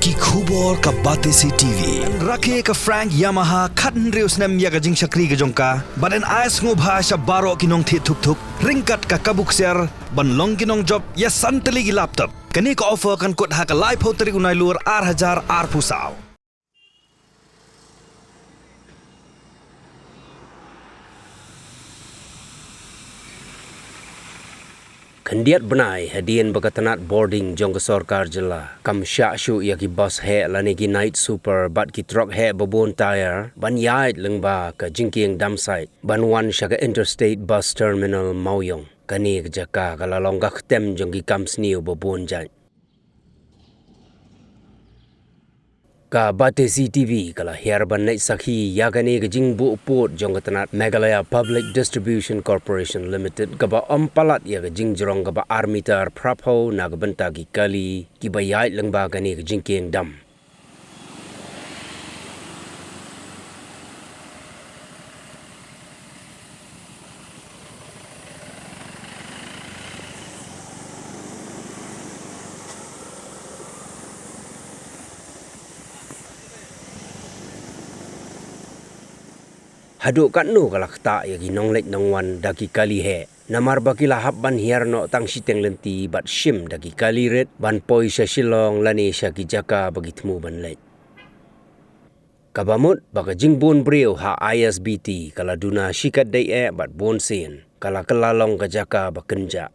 ki khubor ka Batesi TV rakhe ka Frank Yamaha khatn reus nem ya ga jing shakri ga jongka baden ais ngo bhasha baro kinong thi thuk thuk ringkat ka kabuk ser ban long kinong job ya santali gi laptop kani ka offer kan kot ha ka live hoteri unai lur 8000 ar pusau. Kendiat benai hadian bakatanat boarding jong ke sorkar jela. Kam syak syu ya ki bus he lani ki night super bat ki truck he babon tire ban yait lengba ke jingking dam site ban wan syaka interstate bus terminal Mauyong. Kani ke jaka kalalong ka khtem jong ki kam sniu babon jai. Ka Batesi TV kala herban naik sakhi ya kani ke jingbu uput jong katanat Meghalaya Public Distribution Corporation Limited kaba ampalat ya ke jingjrong kaba armitar prapho na kabenta ki kali ki bayait lengba kani ke jingking dam. Haduk kat nu kalak tak ya ki nonglek nongwan daki kali he. Namar baki lahap ban hierno tang siteng lenti bat shim daki kali red ban poi sya shilong lani sya ki jaka bagi temu ban lek. Kabamut baka jingbun brio ha ISBT kala duna shikat dai bat bon sen kala kelalong ka jaka bakenja.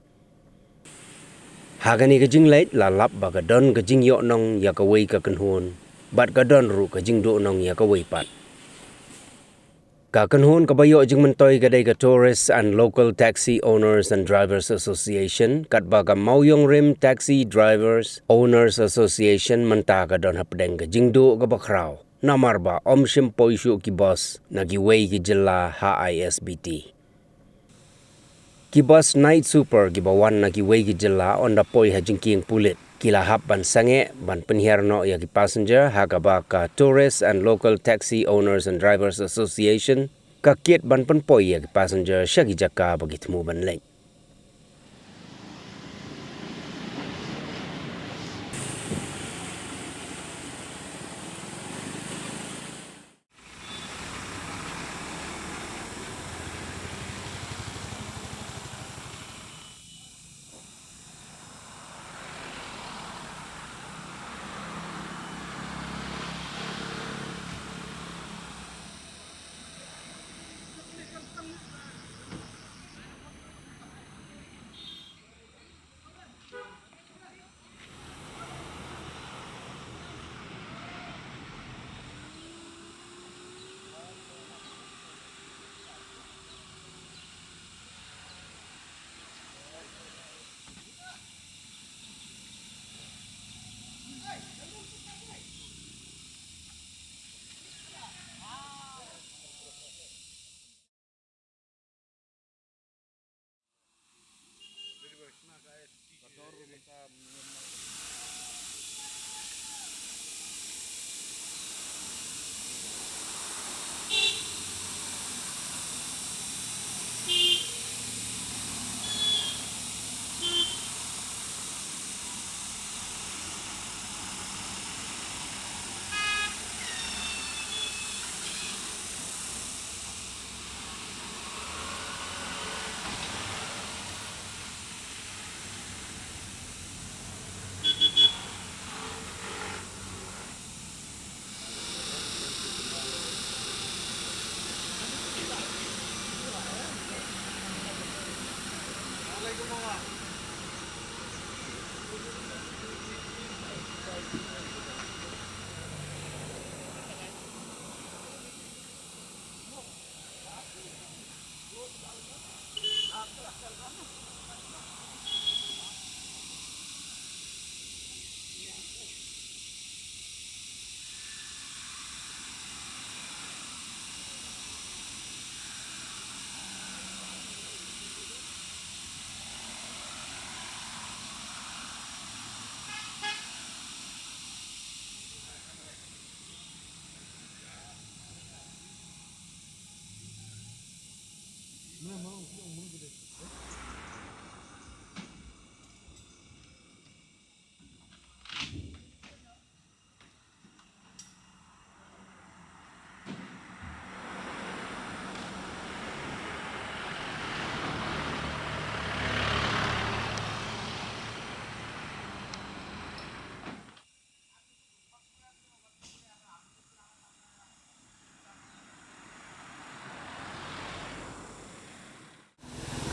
Hagani ka jinglek lalap baka don ka jingyok nong ya ka wei ka kenhun bat ka don ru ka jingdo nong ya ka wei pat. Ka kanhun kabayo jing mentoy kadai ka Tourists and Local Taxi Owners and Drivers Association kat baga Mauyong Rim Taxi Drivers Owners Association menta ka don hapdeng ka jingdo ka bakraw namar ba om shimpoy syu ki bus nagiway ki jela HISBT ki bus night super ki bawan nagiway ki jela onda poy ha jingking pulit kila hap ban sange ban penhierno ya ki passenger hagaba ka Tourists and Local Taxi Owners and Drivers Association ka kiet ban penpoy ya ki passenger syagi jaka bagi temu ban lek.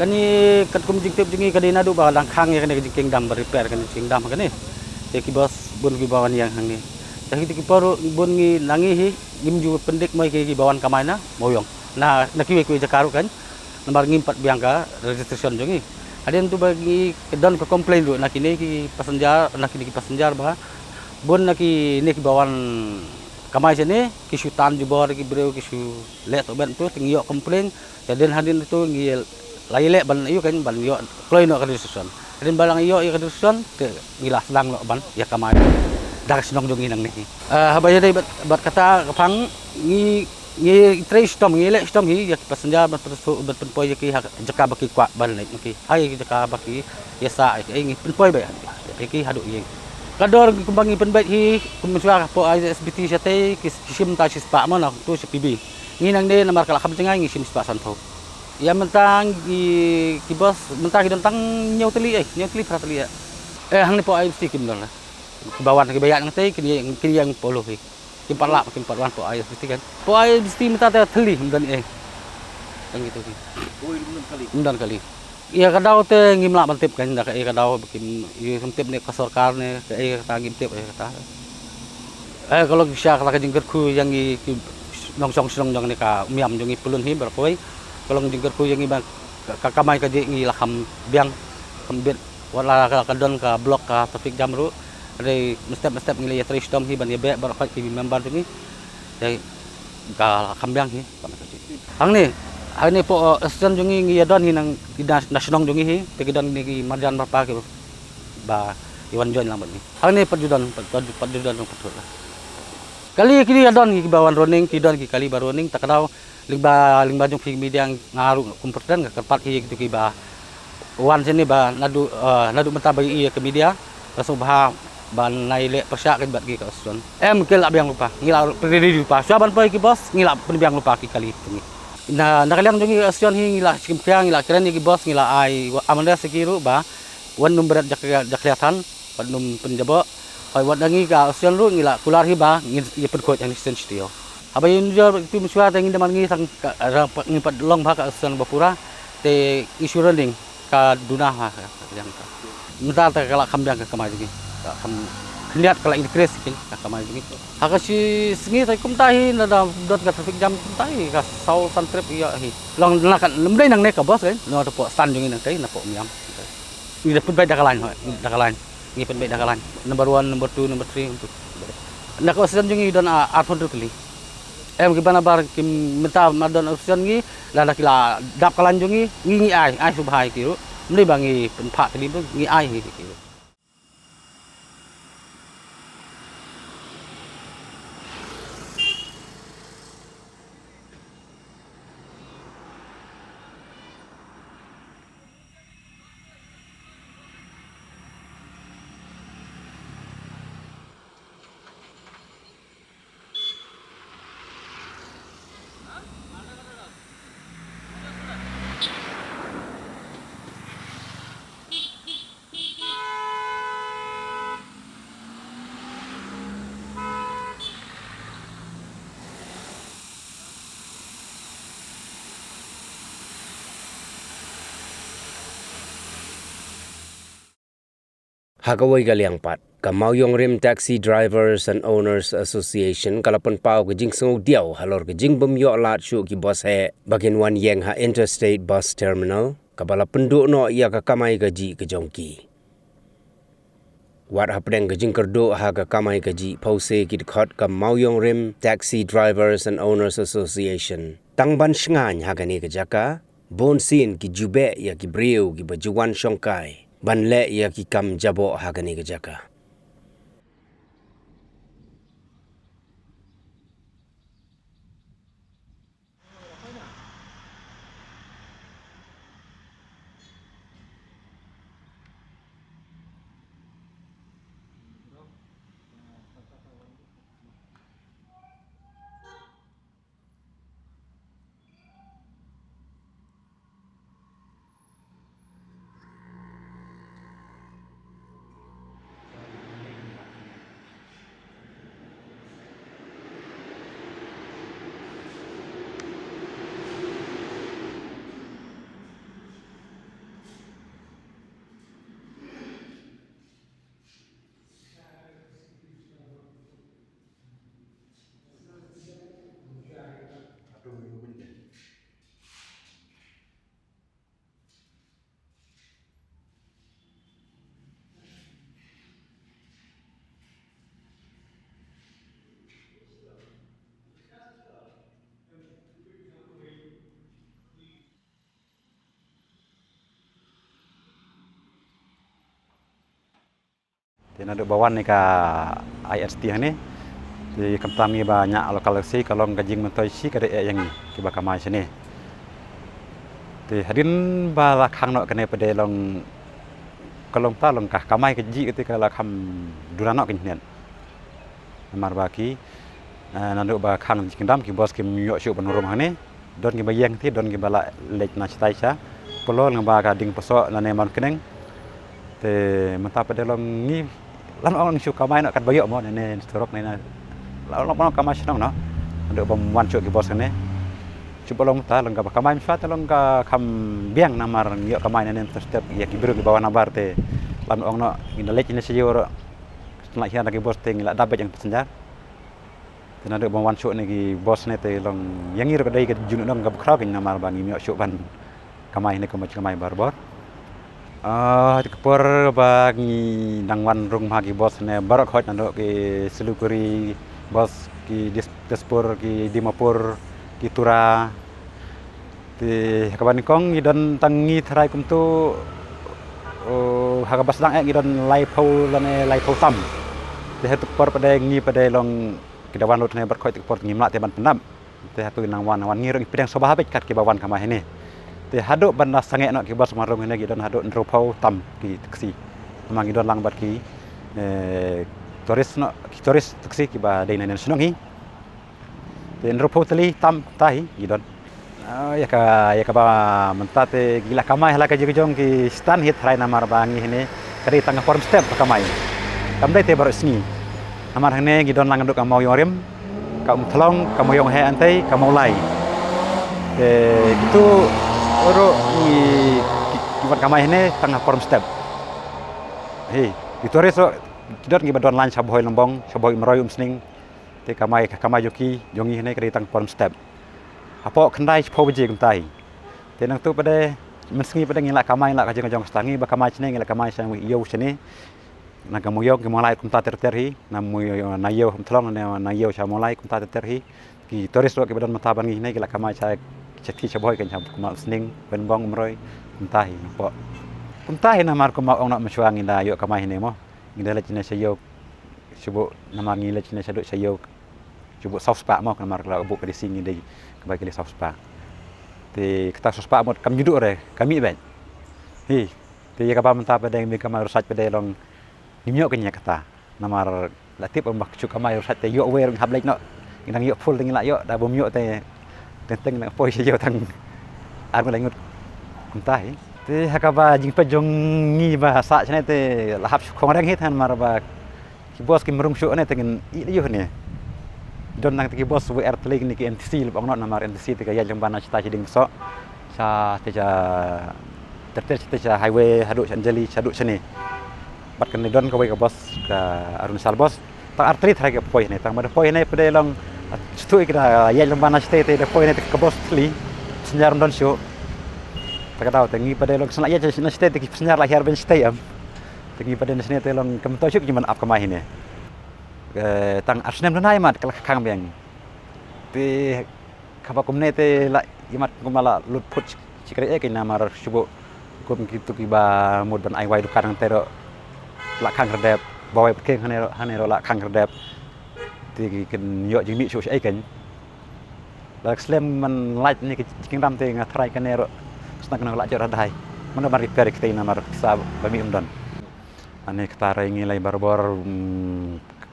Kani kat kum jing tip jingi kadina du ba lang khang ya kani jing dam repair kani jing dam kani te ki bos bun ki bawan yang hangi tahi ki paru bun ngi nangi hi gim ju pendek mai ki bawan kamai na moyong na ki jakaru kan nomor ngimpat biangka registration jongi adem tu bagi kedon ko komplain du nak ini ki passenger nak ini ki passenger bah bun nak ini ki bawan kamai sini ki syutan ju bor ki breu ki su let ben tu tingyo komplain jadi hadin tu ngi lai ban iyo kan ban yo kloy no registration adem balang iyo registration ke ngilah sedang lo ban ya kamai dak senong jong inang ni habaya dai bat kata kapang ngi trace tom ngi le tom hi ya passenger bat penpoi ki jaka baki kwa ban lai ki ai jaka baki yasa ai ngi penpoi ba ki hadu ye kador kumbangi penbait hi kumuswa po ISBT sate kisim ta sispa mana tu CPB ngi nang de nomor kala kham cengai ngi sim sispa santo ya mentang ki bos mentang tentang nyoteli prateli hang ni po ai mesti kim dong bawan ki bayan ngate ki yang polo ki kim parla kim parwan po ai mesti kan po ai mesti minta teli dan yang gitu ki undan kali ya kadau te ngimla bantip kan dak kadau bikin yu tip ne kasorkar ne kata ngimtip kata kalau bisa kata jingker ku yang ki nong song song jang ne ka miam jong pulun hi berkoi kalau jingker ku yang ibang kakamai ka ngi lakam biang kambit wala ka don ka blok ka traffic jam ru ada step ngi ya trace dom hi ban ya be bar ki member ni dai ka kambiang hi hang ni po station jongi ngi ya don hi nang nasional jongi hi te don ni marjan berapa ki ba iwan join lambat ni hang ni pajudan patul kali kini ya don ki bawan running ki don ki kali baru running tak kadau lingba jong fi media ngaru komputer ka kerpat hi gitu ki ba wan sini ba nadu menta bagi ke media langsung bah ban naile persyak ke bat ki ka son kel abiang lupa ngila perdiri lupa saban pai ki bos ngila penbiang lupa ki kali ni na nakaliang jongi asion hi ngila kimpiang ngila keren ki bos ngila ai amanda sekiru ba wan num berat jakliatan wan num penjabo ai wan dangi ka asion ru ngila kular hi ba ngi perkot yang sense tio abayin jo tu muswa tengin deman ngi sang ngipat long ba ka asion bapura te isuran ding ka dunah ha yang ka minta ta kala kambiang ka kamai ni kam lihat kala increase kin ka kamai ni ha si sengi tai kum tahi na dot ka traffic jam kum tahi ka sau san trip ya hi long nakan lemdai nang ne ka bos kan no to po san jong nang tai na po miam ni da pun bai dakalan ni pun bai dakalan number 1 number 2 number 3 untuk nak osan jong don arfon tuli ki bana bar kim minta madon osan ngi la kila dap kalan jong ngi ai subhai ki mli bangi penpak tadi ngi ai ki Hakaway Galiang Pat, Kamauyong Rim Taxi Drivers and Owners Association, Kalapan Pau Kajing Sungog Diaw, Halor Kajing Bumyo Lat Shu Ki Bos He, Bagin Wan Yang Ha Interstate Bus Terminal, Kabala Penduk No Iya Kakamay Kaji Kajongki. Wat hapdeng Kajing Kerdo Ha Kakamay Kaji, Pause Ki Dekot Kamauyong Rim Taxi Drivers and Owners Association, Tangban Shngany Hakani Kajaka, Bon Sin Ki Jube Ya Ki Breu Ki Bajuwan Shongkai, Banle ya ki kam jabo hagani gejaka. Jadi ada bawan ni ka IST ni. Di kemtam ni banyak lokalisasi kalau gajing mentoi si kada yang ni kiba kamai sini. Ti hadin bala khang nok kene pede long kalong ta long kah kamai keji ketika la kham duranok kinien. Namar baki nandu ba khang jingdam ki bos ki myo syu panurum hane don ki bayang ti don ki bala lek na chitai cha polo ng ba ka ding poso na ne man keneng te menta pede long ni lan ong syu kamai nok kat bayok mo ne storok ne na long kamai senang no nandu ba wan syu ki bos ne coba long ta long ka kamai msat long ka kham biang namar yo kamai ne step ya ki biru ki bawa nabar te lan ong no ina lek ne syu nak hian lagi bos te ngila dapat yang tersenjar. Dan ada bawan syuk ni ki bos ni te long yang ir kedai ke junuk dong ka krau kin namar bang mi syuk ban kamai ni kamai barbor. Kepor bagi dangwan rung bagi bos ni barak hot nando ki selukuri bos ki dispor ki dimapur ki tura ti kaban kong idan tangi tharai kum tu hakabas dang ek idan lai phau lane lai phau tam. Te hatu por pada ngi pada long kidawan lut ne berkhoi tikpor ngimla te ban pendam te hatu nang wan ngirung pidang sobah bet kat ki bawan kamah ini te hadu banda sange nak ki bos marung ne gidan hadu ndropau tam ki taksi mang gidan lang bat ki turis taksi ki ba dei ne senongi te ndropau teli tam tai gidan ya ka ba mentate gila kamai hala ka jong ki stan hit rai namar bangi ne kari tangga form step kamai kamdai te baru sini amar hane gidon lang nduk kamau yorim kaum thlong kamau yong he antai kamau lai itu oro ni kibat kamai hane tangah form step itu reso gidon gibadon lan saboy lombong saboy meroy sning te kamai joki jongi hane kari tang form step apo kendai pho beje kumtai te nang tu pada mensengi pada ngila kamai la kajong stangi ba kamai chne ngila kamai sang yo sini na kamuyok ki mulai kumta terhi na muyo na yo thlong na yo cha mulai kumta terhi ki toris ro ki badan mataban ngi ne ki la kamai cha chethi chaboy kan cham kuma sning ben bong umroy kumta hi po kumta hi na mar kuma ong na machwang inda yo kamai ne mo ngi le chine sayo subu na mangi le chine sadu sayo subu soft spa mo kamar la bu ka di sing ngi ka ki soft spa te kita soft spa mo kam judu re kami ben hi te ya ka ba manta pada ngi kamar sach pada long nimyo kenya kata namar latip ombak chu kamai rusat te yo wer hablek no nang yo full ngila yo da bom yo te teng na poi yo tang ar melengut kuntai te hakaba jing pa jong ngi ba sa chne te lahap khong reng hit han mar ba ki bos ki mrum shu ne tengen i yo ne don nang ki bos wer tleg ni ki NTC bang no namar NTC te ka ya jong bana chita chiding so sa te ja terter te ja highway hadu anjali hadu sene bat kan don ka ka bos ka arun sal bos ta artri thai ka poi ne tang ma poi ne pede long stu ikra ya lomba na ste te poi ne ka bos tli senjar don shu ta ka tahu tengi pede long sna ya na ste te ki senjar la her ben ste am tengi pede ne sne te long kam to shuk jiman ap ka mai ne tang arsnem don ai mat ka khang beng te ka ba kum ne te la imat kumala lut put chikre e ke namar shubo kum kitu ki ba mod ban ai wai dukan tero la khang redep bawa ke hanero la khang redep ti ken yo jing mi chu ai ken la slem man lait ni ke kingdam te nga trai kanero snak na la jora dai man ba repair ke te namar sa ba mi umdon ane kata rai ngi lai barbor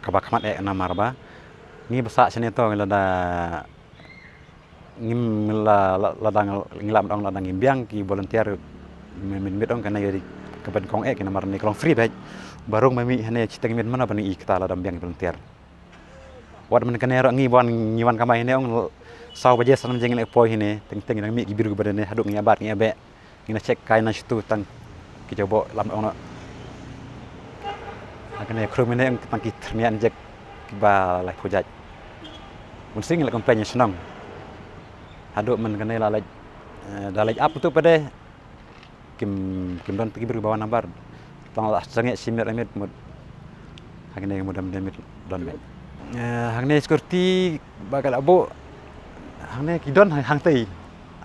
kabak mat e namar ba ni basa sene to ngila da ngim la dang ngilam dong la dang imbiang ki volunteer min dong kana yari kaban kong ek namar ni klong free baj barung mami hane citeng min mana bani ikta la dam biang volunteer wad men kanero ngi bon ngiwan kamai ne ong saw baje sanam jeng ne poi hine teng nang mi gibiru badane haduk ngi abat ngi abe ngina cek kai na situ tang ki coba lam ong akane krumine ong tang ki termian jek ba la hujaj mun sing la kampanye senang haduk men kanela la dalaj up tu pada kim don pergi berbawa nambar tang lah sangat simir amit mud hagne mudam demit don be hagne security bakal abo hagne kidon hang tei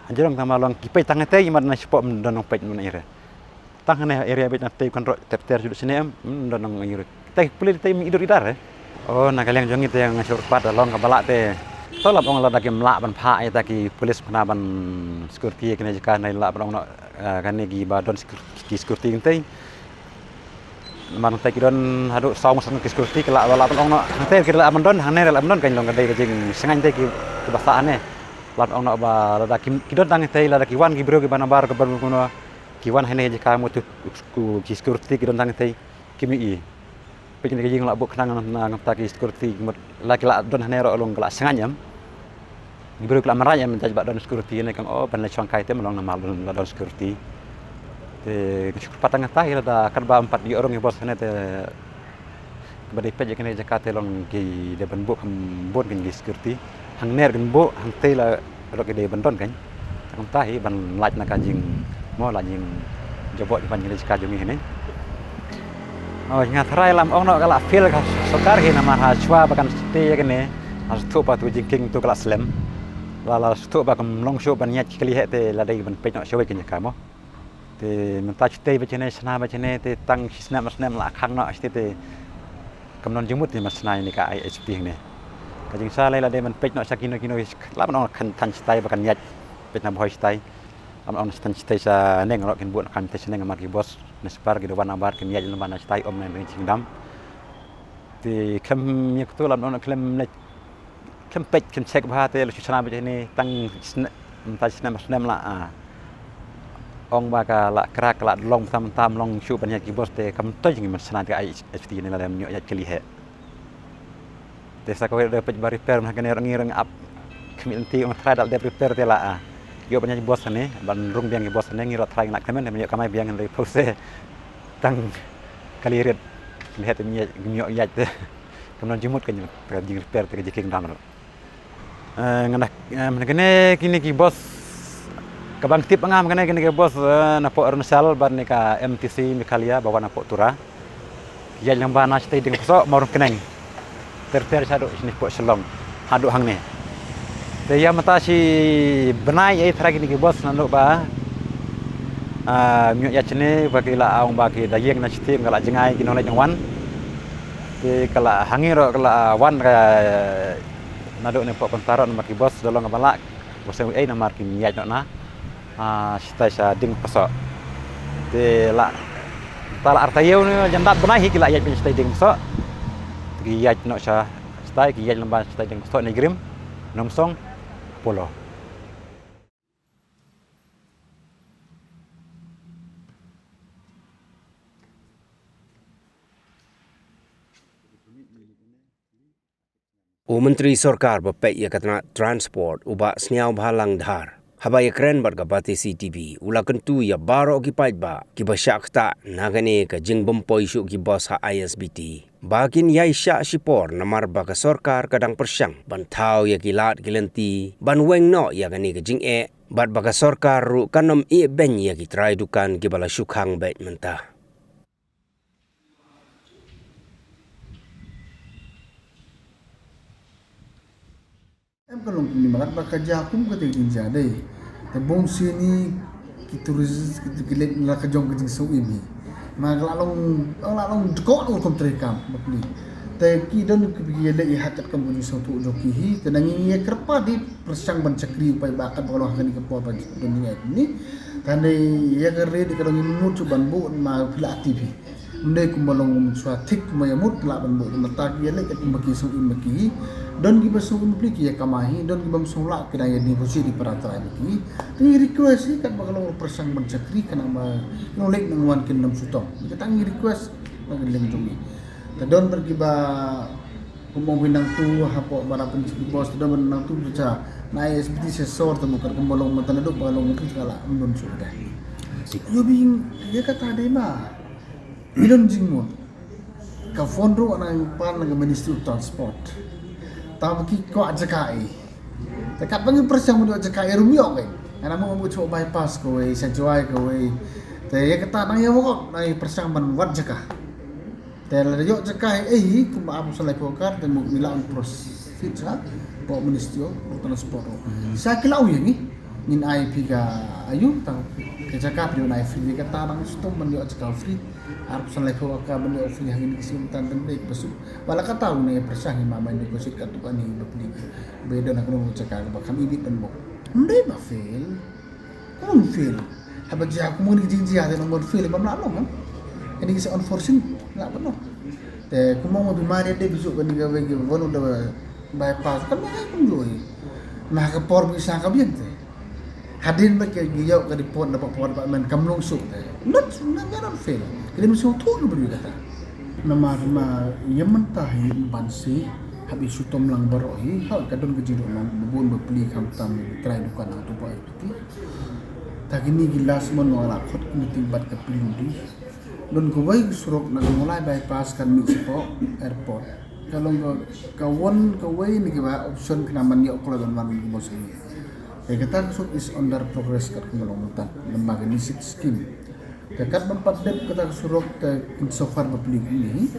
anjorong tama long kipai tang tei mat na spot don pet mun ira tang hagne area bet na tei kon ter judu sini am don ire teh pulih teh idar. Oh, nak kalian jongi teh yang ngasur pat long ka balak teh. Tolap ong la dak mlak ban pha ai taki polis pana ban security kena jika nai la ban ong kan gi ba don security teh. Man teh kidon hadu saung sang security kala la ban ong teh kira ban don hang ne la ban don kan long ka dei ka jing sengan teh ki kebasaan ne. La ong ba la dak kidon tang teh la dak wan gi bro gi ban bar ka ban kuno kiwan hene jika mu tu ki security kidon tang teh kimi i. Pekin ke jing la buk kenang nang taki security laki la don hane ro long kala senganyam gibru kala maranya mentaj bak don security ne kang oh ban la changkai te melong nama don security te patang tahi da karba 4 orang bos hane te badai pej kene jakate long ki de ban buk bon kan security hang ner kan buk hang te la ro ke de ban don kan kang tahi ban laj na kan jing mo la jing jobot ban ni jakat jumi hene. Oh, ngatrai lam ong no kala feel ka sokar hi nama ha chwa bakan ste kene as tu pa tu jingking tu kala slam la tu ba kam long show ban nyat kali he te la dai ban pe no show ke ka mo te man ta ste ba chene sna ba chene te tang snam la khang no ste te kam non jumut ni masna ni ka IHP ne ka jing sa la dai man pe no sakino kino la ban ong kan tan stai bakan nyat pe na boy stai am on stan stai sa neng ro kin bu kan te seneng mar ki bos nespar gitu wan abar kin yaj lemana stai om nen cingdam ti kem yak tu lam on klem ne kem pej kem cek ba te lu chana ba ni tang ta snam la ong ba ka la krak la long tam long shu ban yak bos te kam to jing man sana ka IHT ni la dem nyo yaj kali he te sa ko de pej ba repair ma kan ngi up kemil ti on try dal de repair te la yo banyak bos ne ban rung biang bos ne ngi ro try nak kemen ne kamai biang le pose tang kali red lihat mi nyo yaj te kemen jumut kan jing repair te jiking dam ro ngana kene kini ki bos kabang tip ngam kene ki bos na po arnasal ban ne ka MTC Mikalia bawa na po tura yaj lang ba na stay ding so morung keneng ter sadu sini po selong hadu hang ne te ya mata si benai ai thara kini ki bos nando ba myo ya chene bagi la aung bagi dayeng na chitim kala jengai ki nolai jangwan te kala hangiro kala wan ka nado ne po kontaron maki bos dolong balak bos ai na mar ki nyaj no na sita sa ding paso te la tala artayo ne jandat benai ki la yaj bin stai ding paso ki yaj no sa stai ki yaj lemban stai ding paso ne grim nomsong polo. Menteri Sarkar bapek ya katna transport uba sniau bhalang dhar. Habaya keren bar ka bati CTV ula kentu ya baro ki paitba ki basyak ta nagane ka jing bompoi syu ki bos ha ISBT. Bakin ya isya sipor namar ba ka Sarkar kadang persyang ban thau ya kilat kilenti ban weng no ya gani ka jing bat ba ka Sarkar ru kanom i ben ya ki try dukan ki bala syukhang bet mentah. Em kalau ni makan bekerja aku ke tinggi jadi, tebong sini kita rezeki kita gilet nak kejong kejing so ini, mak lalong kau kom terekam bakli, te kidon kebiaya lagi hacat kamu ni so tu jokihi, tenangi ia kerpa di persang bancakri upaya bakat kalau akan dikepuas pada dunia ini, karena ia kerja di kalau ni muncul banbu mak pila aktif. Ndai kumbalong suatik mayamut la banbu matak ia lagi kumbaki so ini don giba so kumpliki ya kamahi don giba msola kena ya divosi di peraturan ini ni request kan bakal persang mencakri kana ma nolek nangwan kin nam sutong kita ngi request mageleng jongi ta don bergiba kumong binang tu hapo barapan si bos don benang tu baca na SBT sesor temu kan kumbalong matan dok balong mungkin segala mun sudah yo bing dia kata ada mah idon jingmo ka fondro anang pan ng Ministry of Transport tapi ko ajakai dekat bangi persang mo ajakai rumio kay ana mo mo cho bypass ko ay sa joy ko ay te kata nang yawo ko nay persang man wat jaka te la yo jakai ko maam sa lai ko kar te mo milaon proceed sa po Ministry of Transport sa kilaw yang ngin IP ka ayu ta ke jaka pri na free kata nang sto man yo ajakai free Arab san lai ko ka bani ofli hangin kisim tan tan dek pasu wala ka tahu ne persang ni mama ni ko sit ka tu ani bapli beda nak no cakap ba kami bit ben bo ndai ba fail kon fail haba ji aku mun jing ji ade nomor fail ba na no ini kisah unfortunate la ba no te kumo mo bimari de bisu kan ni gawe ge wono da bypass kan mai kum loi nah ka por bisa ka bien te hadin ba ke giyo ka di pon dapat pon ba men kam long su te not not fail kini mesti tu lu beri kata nama yaman tahi bansi habis sutom lang barohi ha kadon gejiro lang bubun bepli kam tam try dukan tu ba itu tagini gilas mon wala khot ni tibat ka piludi don ko bay surok na mulai bypass kan Mexico airport kalau kawan kawai ni ba option kenaman yo kalau don man bos ni kata so is under progress kat kumulongan lembaga ni scheme dekat mempat dep kata surok te insofar bapli ni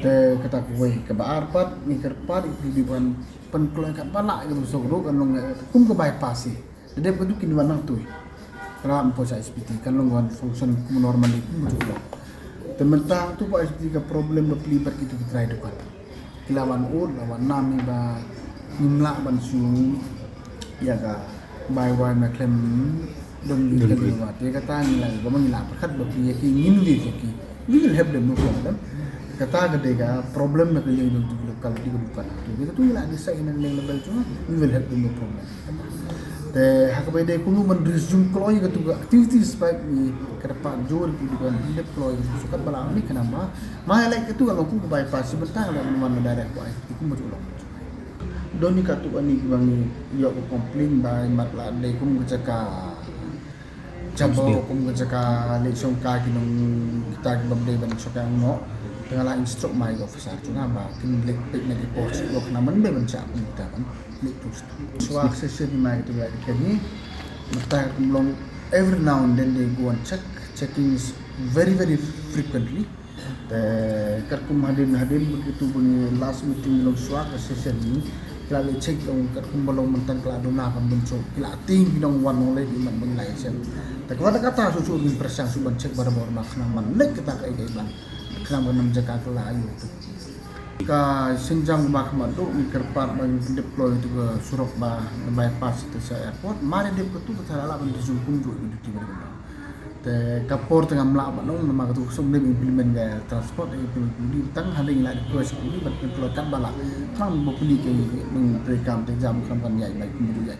te kata kawai ke ba arpat ni kerpat di ban penkeluar kat bala gitu so ro kan long kum ke bypass dep tu kin wanang tu ram po sa SPT kan long function kum normal itu muncul tementang tu pak SPT ke problem bapli itu kita itu kan lawan lawan nami ba nimla ban su ya ka bai wai ma klem dong ni ke wa te kata ni la ko mangila perkat bapli ki ngin di ki we will help them no problem kata gede ka problem na kali dong lokal di bukan tu kita tu la desa ina level cuma we will help them no problem te hakabai de kunu man resume kloy ke tu activities baik ni ke depan jual di bukan deploy sukat balang ni kenapa mai like itu kalau ku bypass sebentar lah mana daerah ku itu betul doni katu ani bangi yo ko complain by matla de kum gecaka jabo kum gecaka le songka kinong kita babde ban soka ngo tengala instruct mai officer cuma ba kin lek pek na report lo kana man be ban cha kita kan lek tu so access ni mai tu ya kini mata kumlong every now and then they go and checking is very frequently karkum hadin begitu bunyi last meeting long swak session ni kala check on karkum balong mentang kala dona kan benco kala ting binong wan oleh di man bang license tak kata susu bin persang suban check bar-bar makna man lek kita kai ban kenapa nam jaga kala ayu tu ka senjang mahkamah tu kerpat bang deploy itu ke surok ba bypass itu saya airport mari dep tu terala ban disungkum ju itu tiba te kapor tengah melak ba nong nama tu sum dem implement ga transport itu di tang hande ila deploy sekali ban deploy kan bala kam bo puni ke meng rekam te jam kan ban yai baik kemudian